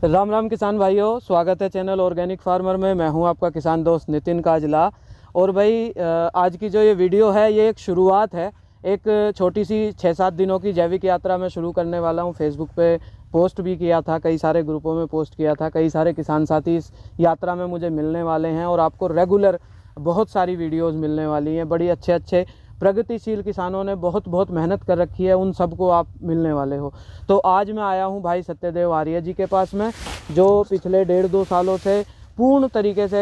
राम राम किसान भाइयों, स्वागत है चैनल ऑर्गेनिक फार्मर में। मैं हूं आपका किसान दोस्त नितिन काजला। और भाई आज की जो ये वीडियो है ये एक शुरुआत है, एक छोटी सी 6-7 दिनों की जैविक यात्रा मैं शुरू करने वाला हूं। फेसबुक पे पोस्ट भी किया था, कई सारे ग्रुपों में पोस्ट किया था, कई सारे किसान साथी इस यात्रा में मुझे मिलने वाले हैं और आपको रेगुलर बहुत सारी वीडियोज़ मिलने वाली हैं। बड़ी अच्छे प्रगतिशील किसानों ने बहुत मेहनत कर रखी है, उन सबको आप मिलने वाले हो। तो आज मैं आया हूं भाई सत्यदेव आर्य जी के पास में, जो पिछले 1.5-2 सालों से पूर्ण तरीके से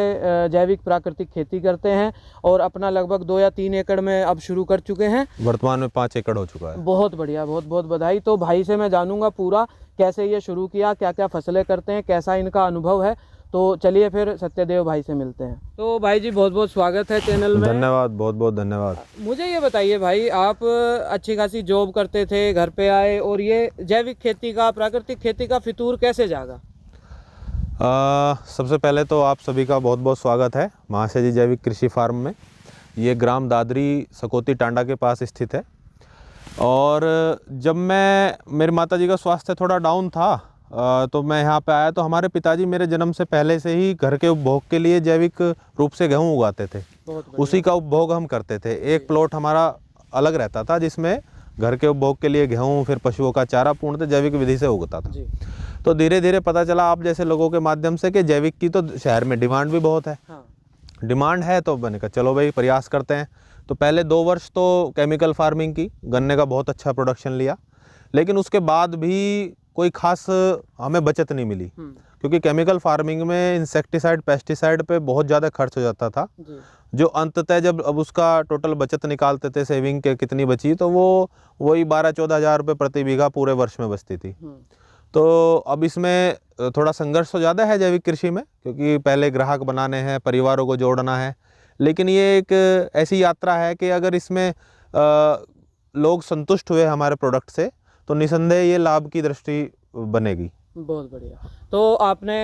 जैविक प्राकृतिक खेती करते हैं और अपना लगभग 2 या 3 एकड़ में अब शुरू कर चुके हैं। वर्तमान में 5 एकड़ हो चुका है। बहुत बढ़िया, बहुत बधाई। तो भाई से मैं जानूंगा पूरा कैसे ये शुरू किया, क्या क्या फसलें करते हैं, कैसा इनका अनुभव है। तो चलिए फिर सत्यदेव भाई से मिलते हैं। तो भाई जी बहुत स्वागत है चैनल में। धन्यवाद, बहुत धन्यवाद। मुझे ये बताइए भाई, आप अच्छी खासी जॉब करते थे, घर पे आए और ये जैविक खेती का, प्राकृतिक खेती का फितूर कैसे जागा? सबसे पहले तो आप सभी का बहुत स्वागत है महाशय जी जैविक कृषि फार्म में। ये ग्राम दादरी सकौती टांडा के पास स्थित है। और जब मेरी माताजी का स्वास्थ्य थोड़ा डाउन था तो मैं यहाँ पे आया, तो हमारे पिताजी मेरे जन्म से पहले से ही घर के उपभोग के लिए जैविक रूप से गेहूँ उगाते थे। उसी का उपभोग हम करते थे। एक प्लॉट हमारा अलग रहता था जिसमें घर के उपभोग के लिए गेहूँ, फिर पशुओं का चारा पूर्णतः जैविक विधि से उगता था। तो धीरे धीरे पता चला आप जैसे लोगों के माध्यम से कि जैविक की तो शहर में डिमांड भी बहुत है। डिमांड है तो मैंने कहा चलो भाई प्रयास करते हैं। तो पहले 2 वर्ष तो केमिकल फार्मिंग की, गन्ने का बहुत अच्छा प्रोडक्शन लिया, लेकिन उसके बाद भी कोई खास हमें बचत नहीं मिली, क्योंकि केमिकल फार्मिंग में इंसेक्टिसाइड, पेस्टिसाइड पे बहुत ज़्यादा खर्च हो जाता था। जो अंततः जब अब उसका टोटल बचत निकालते थे सेविंग के कितनी बची, तो वही 12-14 हज़ार रुपये प्रति बीघा पूरे वर्ष में बचती थी। तो अब इसमें थोड़ा संघर्ष तो ज़्यादा है जैविक कृषि में, क्योंकि पहले ग्राहक बनाने हैं, परिवारों को जोड़ना है। लेकिन ये एक ऐसी यात्रा है कि अगर इसमें लोग संतुष्ट हुए हमारे प्रोडक्ट से तो निसंदेह ये लाभ की दृष्टि बनेगी। बहुत बढ़िया। तो आपने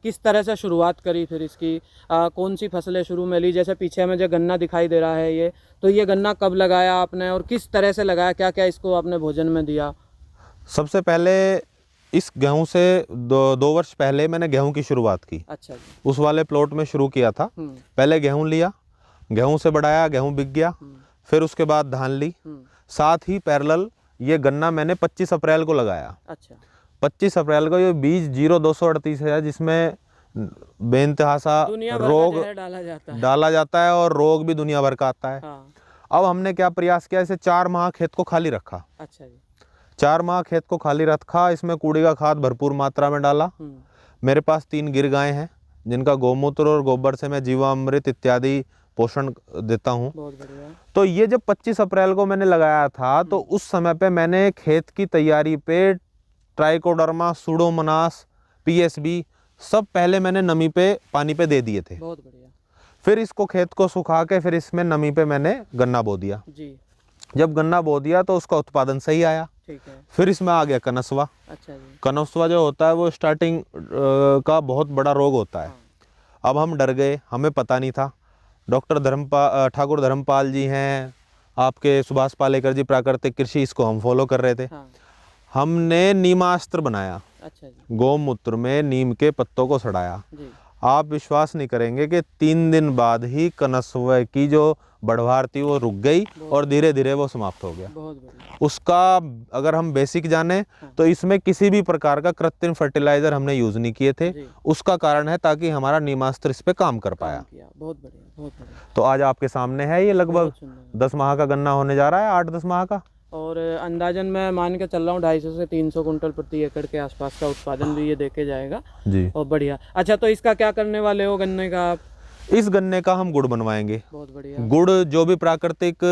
किस तरह से शुरुआत करी फिर इसकी? कौन सी फसलें शुरू में ली? जैसे पीछे में जो गन्ना दिखाई दे रहा है ये गन्ना कब लगाया आपने और किस तरह से लगाया? क्या क्या इसको आपने भोजन में दिया? सबसे पहले इस गेहूं से 2 वर्ष पहले मैंने गेहूं की शुरुआत की। अच्छा जी। उस वाले प्लॉट में शुरू किया था। पहले गेहूं लिया, गेहूं से बढ़ाया, गेहूं बिक गया, फिर उसके बाद धान ली। साथ ही पैरेलल ये गन्ना मैंने 25 अप्रैल को लगाया। अच्छा। 25 अप्रैल को ये बीज 0238 है, जिसमें बेइंतहा रोग डाला जाता है और रोग भी दुनिया भर का आता है। अब हमने क्या प्रयास किया, इसे 4 माह खेत को खाली रखा। अच्छा जी। 4 माह खेत को खाली रखा, इसमें कूड़ी का खाद भरपूर मात्रा में डाला। मेरे पास 3 गिर गायें हैं जिनका गौमूत्र और गोबर से मैं जीवामृत इत्यादि पोषण देता हूँ। तो ये जब 25 अप्रैल को मैंने लगाया था, तो उस समय पे मैंने खेत की तैयारी पे ट्राइकोडर्मा, सूडोमोनास, पीएसबी सब पहले मैंने नमी पे, पानी पे दे दिए थे। बहुत बढ़िया। फिर इसको खेत को सुखा के फिर इसमें नमी पे मैंने गन्ना बो दिया जी। जब गन्ना बो दिया तो उसका उत्पादन सही आया। ठीक है। फिर इसमें आ गया कनस्वा। अच्छा जी। कनस्वा जो होता है वो स्टार्टिंग का बहुत बड़ा रोग होता है। अब हम डर गए, हमें पता नहीं था। डॉक्टर ठाकुर धर्मपाल जी हैं, आपके सुभाष पालेकर जी प्राकृतिक कृषि, इसको हम फॉलो कर रहे थे। हमने नीमास्त्र बनाया। अच्छा जी। गौमूत्र में नीम के पत्तों को सड़ाया जी। आप विश्वास नहीं करेंगे कि 3 दिन बाद ही कनस्वा की जो बढ़वार थी वो रुक गई और धीरे धीरे वो समाप्त हो गया। उसका अगर हम बेसिक जाने तो इसमें किसी भी प्रकार का कृत्रिम फर्टिलाइजर हमने यूज नहीं किए थे। उसका कारण है ताकि हमारा नीमास्त्र इस पे काम कर पाया। बहुत बढ़िया। तो आज आपके सामने है, ये लगभग 10 माह का गन्ना होने जा रहा है, 8-10 माह का। और अंदाजन मैं मान के चल रहा हूँ 250 से 300 कुंटल प्रति एकड़ के आसपास का उत्पादन भी ये देके जाएगा जी। और बढ़िया। अच्छा, तो इसका क्या करने वाले हो गन्ने का आप? इस गन्ने का हम गुड़ बनवाएंगे। बहुत बढ़िया। गुड़ जो भी प्राकृतिक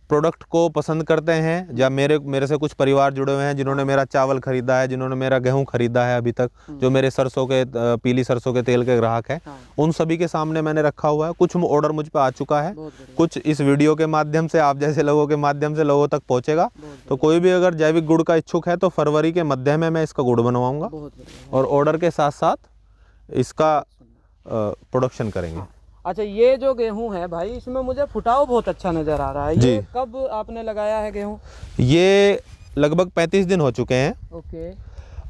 प्रोडक्ट को पसंद करते हैं, या मेरे से कुछ परिवार जुड़े हुए हैं जिन्होंने मेरा चावल खरीदा है, जिन्होंने मेरा गेहूं खरीदा है अभी तक, जो मेरे सरसों के पीली सरसों के तेल के ग्राहक हैं, उन सभी के सामने मैंने रखा हुआ है। कुछ ऑर्डर मुझ पे आ चुका है, कुछ इस वीडियो के माध्यम से, आप जैसे लोगों के माध्यम से लोगों तक पहुंचेगा। तो कोई भी अगर जैविक गुड़ का इच्छुक है तो फरवरी के मध्य में मैं इसका गुड़ बनवाऊंगा और ऑर्डर के साथ साथ इसका प्रोडक्शन करेंगे। अच्छा, ये जो गेहूं है भाई, इसमें मुझे फुटाव बहुत अच्छा नज़र आ रहा है। ये कब आपने लगाया है गेहूं? ये लगभग 35 दिन हो चुके हैं। ओके।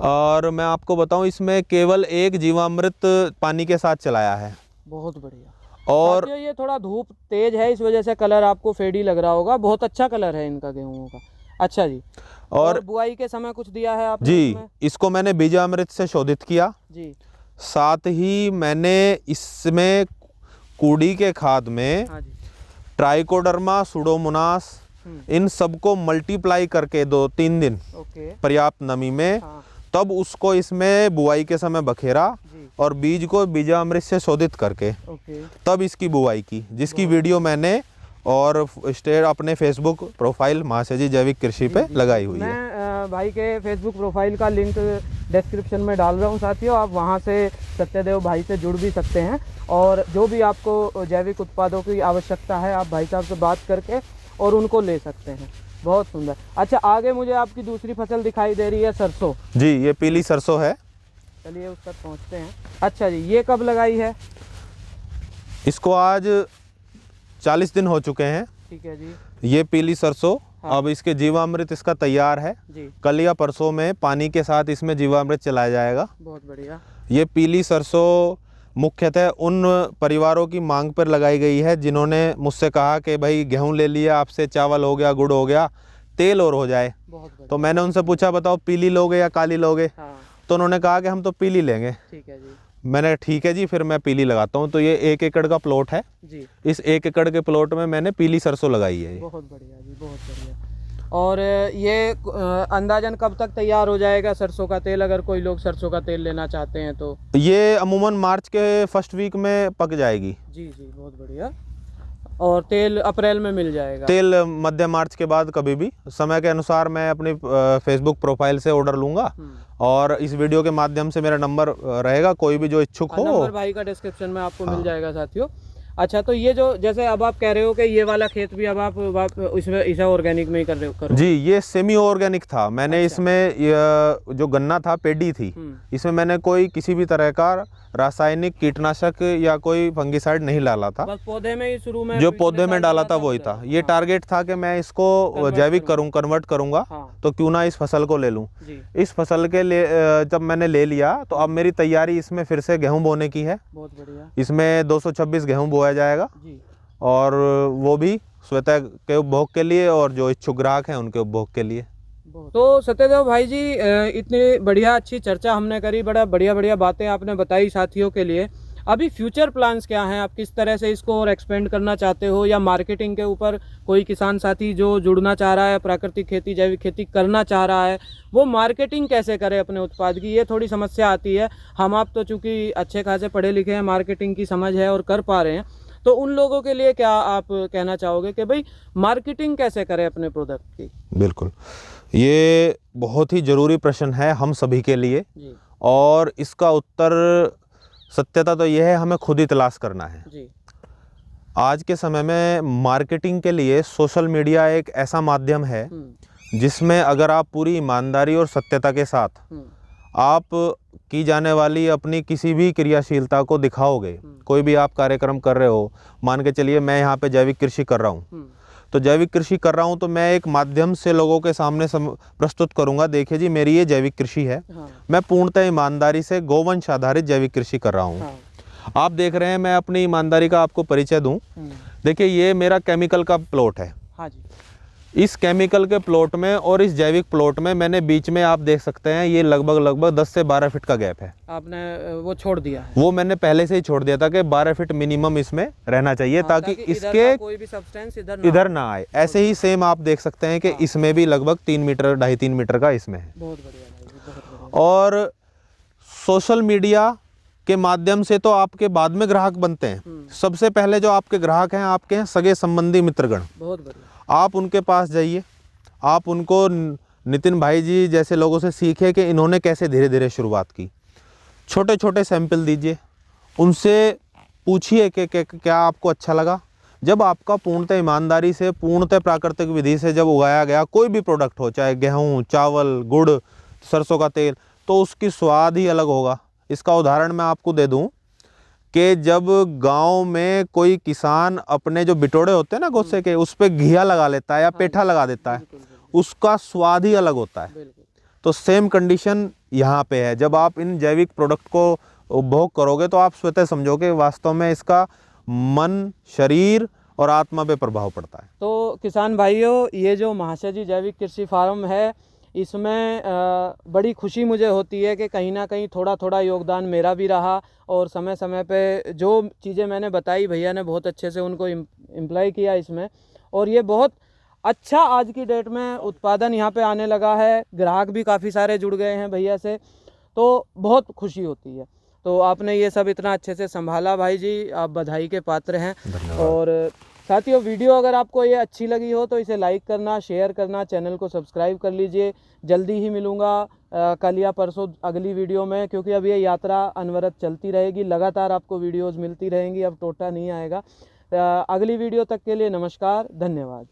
और मैं आपको बताऊं, इसमें केवल एक जीवामृत पानी के साथ चलाया है। बहुत बढ़िया। और साथियों, ये थोड़ा धूप तेज है, इस वजह से कलर आपको फेडी लग रहा होगा। बहुत अच्छा कलर है इनका गेहूं का। अच्छा जी। और बुआई के समय कुछ दिया है आपने? जी, इसको मैंने बीजामृत से शोधित किया जी। साथ ही मैंने इसमें कूड़ी के खाद में हाँ जी। ट्राइकोडर्मा, सुडोमोनास, इन सबको मल्टीप्लाई करके 2-3 दिन पर्याप्त नमी में, तब उसको इसमें बुआई के समय बखेरा और बीज को बीजामृत से शोधित करके तब इसकी बुआई की, जिसकी वीडियो मैंने और अपने फेसबुक प्रोफाइल महाशय जैविक कृषि पे लगाई हुई है। मैं भाई के फेसबुक प्रोफाइल का लिंक डिस्क्रिप्शन में डाल रहा हूँ साथियों, आप वहाँ से सत्यदेव भाई से जुड़ भी सकते हैं और जो भी आपको जैविक उत्पादों की आवश्यकता है आप भाई साहब से बात करके और उनको ले सकते हैं। बहुत सुंदर। अच्छा, आगे मुझे आपकी दूसरी फसल दिखाई दे रही है, सरसों। जी, ये पीली सरसों है। चलिए उस तक पहुँचते हैं। अच्छा जी, ये कब लगाई है? इसको आज 40 दिन हो चुके हैं। ठीक है जी। ये पीली सरसों। हाँ। अब इसके जीवामृत इसका तैयार है जी। कल या परसों में पानी के साथ इसमें जीवामृत चलाया जाएगा। बहुत बढ़िया। ये पीली सरसों मुख्यतः उन परिवारों की मांग पर लगाई गई है जिन्होंने मुझसे कहा कि भाई गेहूं ले लिया आपसे, चावल हो गया, गुड़ हो गया, तेल और हो जाए। तो मैंने उनसे पूछा बताओ पीली लोगे या काली लोगे? हाँ। तो उन्होंने कहा कि हम तो पीली लेंगे। ठीक है जी। मैंने ठीक है जी, फिर मैं पीली लगाता हूँ। तो ये 1 एकड़ का प्लॉट है जी। इस 1 एकड़ के प्लॉट में मैंने पीली सरसों लगाई है। बहुत बढ़िया जी, बहुत बढ़िया। और ये अंदाजन कब तक तैयार हो जाएगा सरसों का तेल, अगर कोई लोग सरसों का तेल लेना चाहते हैं तो? ये अमूमन मार्च के फर्स्ट वीक में पक जाएगी। जी जी, बहुत बढ़िया। और तेल अप्रैल में मिल जाएगा? तेल मध्य मार्च के बाद कभी भी समय के अनुसार मैं अपनी फेसबुक प्रोफाइल से ऑर्डर लूंगा और इस वीडियो के माध्यम से मेरा नंबर रहेगा, कोई भी जो इच्छुक हो। नंबर भाई का डिस्क्रिप्शन में आपको मिल जाएगा साथियों। अच्छा, तो ये जो जैसे अब आप कह रहे हो कि ये वाला खेत भी अब आप इसमें इसे ऑर्गेनिक में ही कर रहे हो? जी, ये सेमी ऑर्गेनिक था। मैंने इसमें जो गन्ना था, पेडी थी, इसमें मैंने कोई किसी भी तरह का रासायनिक कीटनाशक या कोई फंगिसाइड नहीं डाला था। बस पौधे में ही शुरू में जो पौधे में डाला था वही था। ये टारगेट था कि मैं इसको जैविक कन्वर्ट करूंगा तो क्यों ना इस फसल को ले लूं। इस फसल के लिए जब मैंने ले लिया तो अब मेरी तैयारी इसमें फिर से गेहूं बोने की है। बहुत बढ़िया। इसमें 226 गेहूं बोया जाएगा और वो भी स्वतः के उपभोग के लिए और जो इच्छुक ग्राहक हैं उनके उपभोग के लिए। तो सत्यदेव भाई जी, इतनी बढ़िया अच्छी चर्चा हमने करी, बड़ा बढ़िया बातें आपने बताई साथियों के लिए। अभी फ्यूचर प्लान्स क्या हैं? आप किस तरह से इसको और एक्सपेंड करना चाहते हो, या मार्केटिंग के ऊपर कोई किसान साथी जो जुड़ना चाह रहा है, प्राकृतिक खेती, जैविक खेती करना चाह रहा है, वो मार्केटिंग कैसे करे अपने उत्पाद की? ये थोड़ी समस्या आती है। हम आप तो चूँकि अच्छे खासे पढ़े लिखे हैं, मार्केटिंग की समझ है और कर पा रहे हैं, तो उन लोगों के लिए क्या आप कहना चाहोगे कि भाई मार्केटिंग कैसे करें अपने प्रोडक्ट की? बिल्कुल, ये बहुत ही ज़रूरी प्रश्न है हम सभी के लिए जी। और इसका उत्तर सत्यता तो यह है, हमें खुद ही तलाश करना है जी। आज के समय में मार्केटिंग के लिए सोशल मीडिया एक ऐसा माध्यम है जिसमें अगर आप पूरी ईमानदारी और सत्यता के साथ आप की जाने वाली अपनी किसी भी क्रियाशीलता को दिखाओगे, कोई भी आप कार्यक्रम कर रहे हो, मान के चलिए मैं यहाँ पे जैविक कृषि कर रहा हूँ, तो जैविक कृषि कर रहा हूँ तो मैं एक माध्यम से लोगों के सामने प्रस्तुत करूँगा, देखिए जी मेरी ये जैविक कृषि है। मैं पूर्णतः ईमानदारी से गोवंश आधारित जैविक कृषि कर रहा हूँ। आप देख रहे हैं, मैं अपनी ईमानदारी का आपको परिचय दूँ। देखिए ये मेरा केमिकल का प्लॉट है। हाँ जी। इस केमिकल के प्लॉट में और इस जैविक प्लॉट में मैंने बीच में आप देख सकते हैं ये लगभग 10 से 12 फीट का गैप है। आपने वो छोड़ दिया है? वो मैंने पहले से ही छोड़ दिया था कि 12 फीट मिनिमम इसमें रहना चाहिए ताकि इसके कोई भी सब्सटेंस इधर ना आए। ऐसे ही सेम आप देख सकते हैं कि इसमें भी लगभग 3 मीटर 2.5-3 मीटर का इसमें है। बहुत बढ़िया। और सोशल मीडिया के माध्यम से तो आपके बाद में ग्राहक बनते हैं। सबसे पहले जो आपके ग्राहक हैं आपके हैं सगे संबंधी मित्रगण। बहुत बढ़िया। आप उनके पास जाइए, आप उनको नितिन भाई जी जैसे लोगों से सीखे कि इन्होंने कैसे धीरे धीरे शुरुआत की। छोटे छोटे सैंपल दीजिए, उनसे पूछिए कि क्या आपको अच्छा लगा। जब आपका पूर्णतः ईमानदारी से, पूर्णतः प्राकृतिक विधि से जब उगाया गया कोई भी प्रोडक्ट हो, चाहे गेहूँ, चावल, गुड़, सरसों का तेल, तो उसकी स्वाद ही अलग होगा। इसका उदाहरण मैं आपको दे दूँ कि जब गांव में कोई किसान अपने जो बिटोड़े होते हैं ना गोसे के, उस पे घिया लगा लेता है या पेठा लगा देता है, उसका स्वाद ही अलग होता है। तो सेम कंडीशन यहाँ पे है। जब आप इन जैविक प्रोडक्ट को उपभोग करोगे तो आप स्वतः समझोगे वास्तव में इसका मन, शरीर और आत्मा पे प्रभाव पड़ता है। तो किसान भाइयों, ये जो महाशय जी जैविक कृषि फार्म है, इसमें बड़ी खुशी मुझे होती है कि कहीं ना कहीं थोड़ा थोड़ा योगदान मेरा भी रहा, और समय समय पे जो चीज़ें मैंने बताई भैया ने बहुत अच्छे से उनको इम्प्लाई किया इसमें, और ये बहुत अच्छा आज की डेट में उत्पादन यहाँ पे आने लगा है। ग्राहक भी काफ़ी सारे जुड़ गए हैं भैया से, तो बहुत खुशी होती है। तो आपने ये सब इतना अच्छे से संभाला भाई जी, आप बधाई के पात्र हैं। और साथियों, वीडियो अगर आपको ये अच्छी लगी हो तो इसे लाइक करना, शेयर करना, चैनल को सब्सक्राइब कर लीजिए। जल्दी ही मिलूँगा कल या परसों अगली वीडियो में, क्योंकि अब ये यात्रा अनवरत चलती रहेगी, लगातार आपको वीडियोज़ मिलती रहेंगी, अब टोटा नहीं आएगा। अगली वीडियो तक के लिए नमस्कार, धन्यवाद।